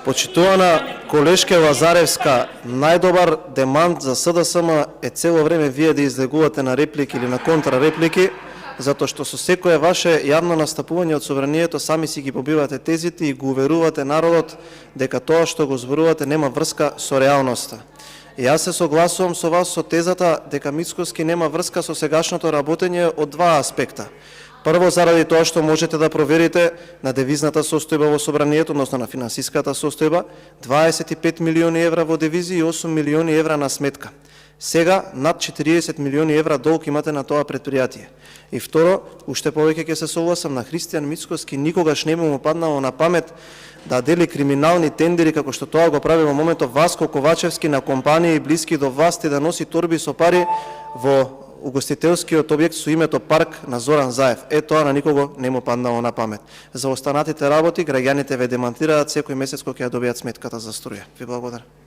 Почитувана колешке Лазаревска, најдобар демант за СДСМ е цело време вие да излегувате на реплики или на контрареплики, затоа што со секое ваше јавно настапување од собранието сами си ги побивате тезите и го уверувате народот дека тоа што го зборувате нема врска со реалноста. И јас се согласувам со вас со тезата дека Мицкоски нема врска со сегашното работење од два аспекта. Прво, заради тоа што можете да проверите на девизната состојба во собранието, односно на финансиската состојба, 25 милиони евра во девизи и 8 милиони евра на сметка. Сега над 40 милиони евра долг имате на тоа предпријатие. И второ, уште повеќе ќе се согласам, на Христијан Мицкоски никогаш не му паднало на памет да дели криминални тендери како што тоа го прави во моментот Васко Ковачевски на компании блиски до власти да носи торби со пари во угостителскиот објект со името Парк на Зоран Заев. Тоа на никого не му паднало на памет. За останатите работи граѓаните ве демантираат секој месец кога ќе ја добијат сметката за струја. Ви благодарам.